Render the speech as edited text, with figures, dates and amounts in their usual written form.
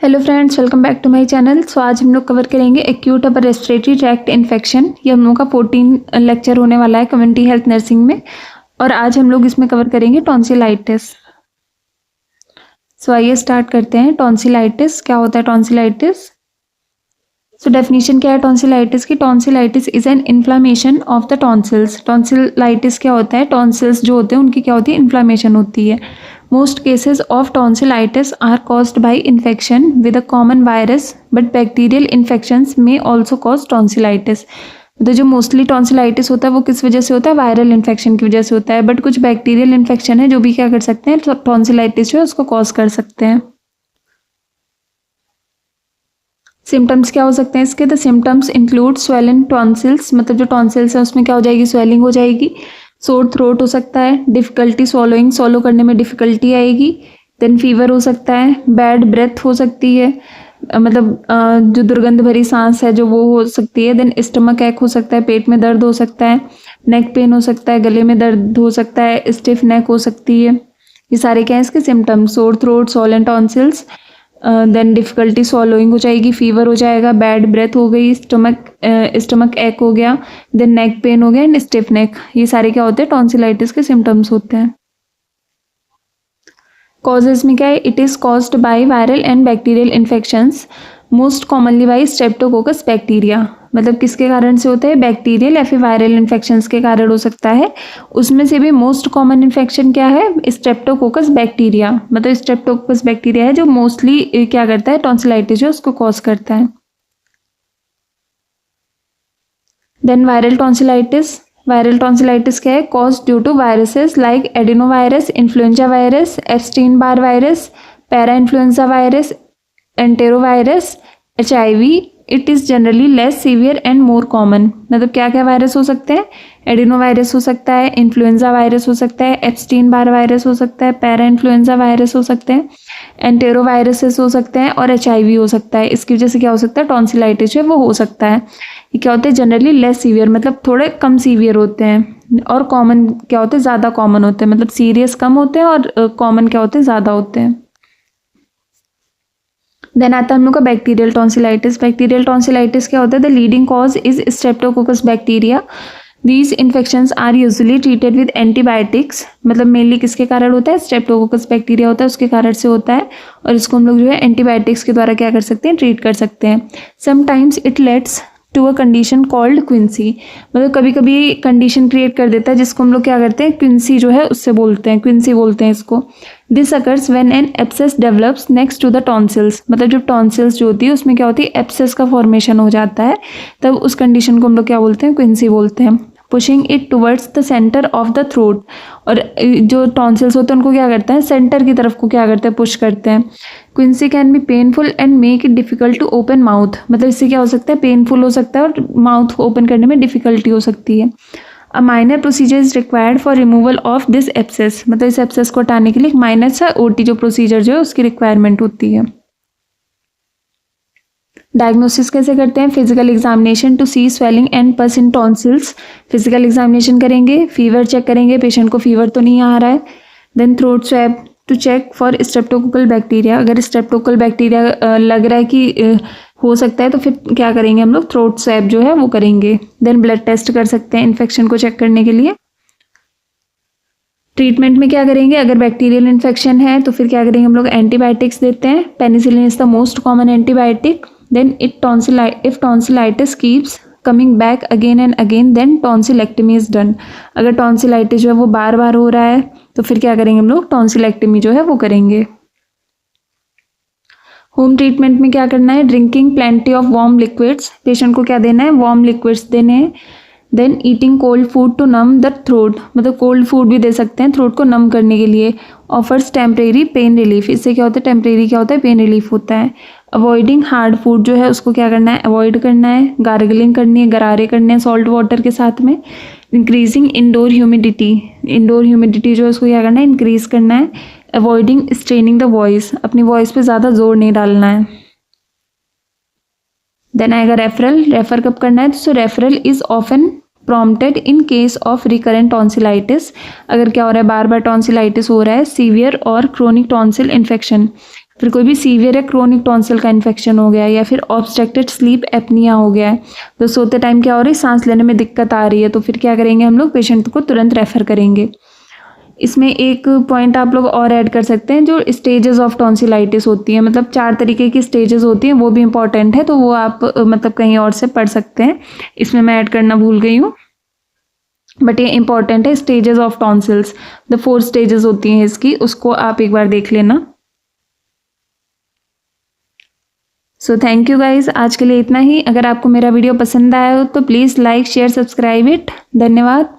Hello friends, welcome back to my channel. So आज हम लोग कवर करेंगे acute upper respiratory tract infection. ये हम लोग का 14 लेक्चर होने वाला है कम्युनिटी हेल्थ नर्सिंग में, और आज हम लोग इसमें कवर करेंगे टॉन्सिलाइटिस। सो आइए स्टार्ट करते हैं। टॉन्सिलाइटिस क्या होता है? टॉन्सिलाइटिस, सो डेफिनेशन क्या है टॉन्सिलाइटिस की? Tonsillitis is an inflammation of the tonsils. Tonsillitis क्या होता है? टॉन्सिल्स जो होते हैं उनकी क्या होती है? इन्फ्लामेशन होती है। Most cases of tonsillitis are caused by infection with a common virus, but bacterial infections may also cause tonsillitis. तो जो मोस्टली टॉन्सिलाइटिस होता है वो किस वजह से होता है? वायरल इन्फेक्शन की वजह से होता है, बट कुछ बैक्टीरियल इन्फेक्शन है जो भी क्या कर सकते हैं? टॉन्सिलाइटिस जो है उसको कॉज कर सकते हैं। सिम्टम्स क्या हो सकते हैं इसके? The symptoms include swollen tonsils, मतलब जो टॉन्सिल्स है उसमें क्या हो जाएगी? स्वेलिंग हो जाएगी। सोर थ्रोट हो सकता है, डिफिकल्टी स्वॉलोइंग, स्वॉलो करने में डिफिकल्टी आएगी। देन फीवर हो सकता है, बैड ब्रेथ हो सकती है, मतलब जो दुर्गंध भरी सांस है जो वो हो सकती है। देन स्टमक एक हो सकता है, पेट में दर्द हो सकता है। नेक पेन हो सकता है, गले में दर्द हो सकता है, स्टिफ नेक हो सकती है। ये सारे क्या है इसके symptoms? Sore throat, swollen tonsils, then difficulty swallowing हो जाएगी, फीवर हो जाएगा, बैड ब्रेथ हो गई, स्टमक एक हो गया, देन नेक पेन हो गया एंड स्टिफ नेक। ये सारे क्या होते हैं? टॉन्सिलाइटिस के सिम्टम्स होते हैं। कॉजेज में क्या है? It is caused by viral and bacterial infections, most commonly by streptococcus bacteria. मतलब किसके कारण से होता है? बैक्टीरियल या फिर वायरल इन्फेक्शंस के कारण हो सकता है। उसमें से भी मोस्ट कॉमन इन्फेक्शन क्या है? Streptococcus bacteria. मतलब स्ट्रेप्टोकोकस बैक्टीरिया है जो मोस्टली क्या करता है? टॉन्सिलाइटिस जो उसको कॉज करता है। Then viral tonsillitis. Viral tonsillitis क्या है? Cause due to viruses like adenovirus, influenza virus, Epstein Barr virus, para influenza virus, enterovirus, HIV। It is generally less severe and more common. मतलब क्या क्या virus हो सकते हैं? एडिनोवायरस हो सकता है, इन्फ्लुएंजा वायरस हो सकता है, एप्स्टीन बार वायरस हो सकता है, पैरा इन्फ्लुएंजा वायरस हो सकते हैं, एंटेरोवायरसेस हो सकते हैं और HIV हो सकता है। इसकी वजह से क्या हो सकता है? टॉन्सिलाइटिस जो है वो हो सकता है। ये क्या होते हैं? जनरली लेस सीवियर, मतलब थोड़े कम सीवियर होते हैं, और कॉमन क्या होते हैं? ज़्यादा कॉमन होते हैं। मतलब सीरियस कम होते हैं और कॉमन क्या होते हैं? ज़्यादा होते हैं। देन आता है हम लोग का बैक्टीरियल टॉन्सिलाइटिस। बैक्टीरियल टॉन्सिलाइटिस क्या होता है? The leading cause is streptococcus bacteria. These infections are usually treated with antibiotics. मतलब मेनली किसके कारण होता है? स्ट्रेप्टोकोकस बैक्टीरिया होता है उसके कारण से होता है, और इसको हम लोग जो है एंटीबायोटिक्स के द्वारा क्या कर सकते हैं? ट्रीट कर सकते हैं। Sometimes it leads to a condition called quinsy. मतलब कभी कभी कंडीशन क्रिएट कर देता है जिसको हम लोग क्या करते हैं? क्विंसी जो है उससे बोलते हैं, क्विंसी बोलते हैं इसको। This occurs when an abscess develops next to the tonsils. मतलब जब टॉन्सिल्स जो होती है उसमें क्या होती है? एब्सेस का फॉर्मेशन हो जाता है, तब उस कंडीशन को हम लोग क्या बोलते हैं? क्विंसी बोलते हैं। Pushing it towards the centre of the throat. और जो टॉन्सिल्स होते हैं उनको क्या करते हैं? सेंटर की तरफ को क्या करते हैं? पुश करते हैं। Quinsy can be painful and make it difficult to open mouth. मतलब इससे क्या हो सकता है? पेनफुल हो सकता है और माउथ ओपन करने में डिफिकल्टी हो सकती है। A minor procedure is required for removal of this abscess. मतलब इस एब्सेस को हटाने के लिए एक माइनर सा OT जो प्रोसीजर जो है उसकी रिक्वायरमेंट होती है। डायग्नोसिस कैसे करते हैं? Physical examination to see swelling and pus in tonsils. Physical examination करेंगे, फीवर चेक करेंगे, पेशेंट को फीवर तो नहीं आ रहा है। Then throat swab to check for streptococcal bacteria. अगर स्ट्रेप्टोकोकल बैक्टीरिया लग रहा है कि हो सकता है तो फिर क्या करेंगे हम लोग? थ्रोट स्वैब जो है वो करेंगे। देन ब्लड टेस्ट कर सकते हैं इन्फेक्शन को चेक करने के लिए। ट्रीटमेंट में क्या करेंगे? अगर बैक्टीरियल इन्फेक्शन है तो फिर क्या करेंगे हम लोग? एंटीबायोटिक्स देते हैं। Penicillin is the most common antibiotic. Then if tonsillitis keeps coming back again and again, then tonsillectomy is done. अगर टॉन्सिलाइटिस जो है वो बार बार हो रहा है तो फिर क्या करेंगे हम लोग? टॉन्सिलेक्टमी जो है वो करेंगे। होम ट्रीटमेंट में क्या करना है? Drinking plenty of warm liquids. Patient को क्या देना है? वार्म लिक्विड्स देने हैं। Then eating cold food to numb the throat. मतलब कोल्ड फूड भी दे सकते हैं थ्रोट को नम करने के लिए। Offers temporary pain relief. इससे क्या होता है? टेम्परेरी क्या होता है? पेन रिलीफ होता है। अवॉइडिंग हार्ड फूड जो है उसको क्या करना है? अवॉइड करना है। गार्गलिंग करनी है, गरारे करने हैं सॉल्ट वाटर के साथ में। Increasing indoor humidity. Indoor humidity जो है उसको क्या करना है? इंक्रीज करना है। Avoiding straining the voice. अपनी वॉइस पे ज़्यादा जोर नहीं डालना है। देन आएगा रेफरल। रेफर कब करना है? तो referral is often prompted in case of recurrent tonsillitis. अगर क्या हो रहा है? बार बार टॉन्सिलाइटिस हो रहा है, सीवियर और क्रोनिक टॉन्सिल इन्फेक्शन। फिर कोई भी सीवियर या क्रोनिक टॉन्सिल का इन्फेक्शन हो गया, या फिर ऑब्स्ट्रक्टेड स्लीप एपनिया हो गया है, तो सोते टाइम क्या हो रही है, सांस लेने में दिक्कत आ रही है, तो फिर क्या करेंगे हम लोग, पेशेंट को तुरंत रेफर करेंगे। इसमें एक पॉइंट आप लोग और ऐड कर सकते हैं, जो स्टेजेस ऑफ टॉन्सिलाइटिस होती है, मतलब 4 तरीके की स्टेजेस होती हैं, वो भी इंपॉर्टेंट है, तो वो आप मतलब कहीं और से पढ़ सकते हैं, इसमें मैं ऐड करना भूल गई हूँ, बट ये इंपॉर्टेंट है। Stages of tonsils, the 4 stages होती हैं इसकी, उसको आप एक बार देख लेना। सो थैंक यू गाइज, आज के लिए इतना ही। अगर आपको मेरा वीडियो पसंद आया हो तो please like share subscribe it. धन्यवाद।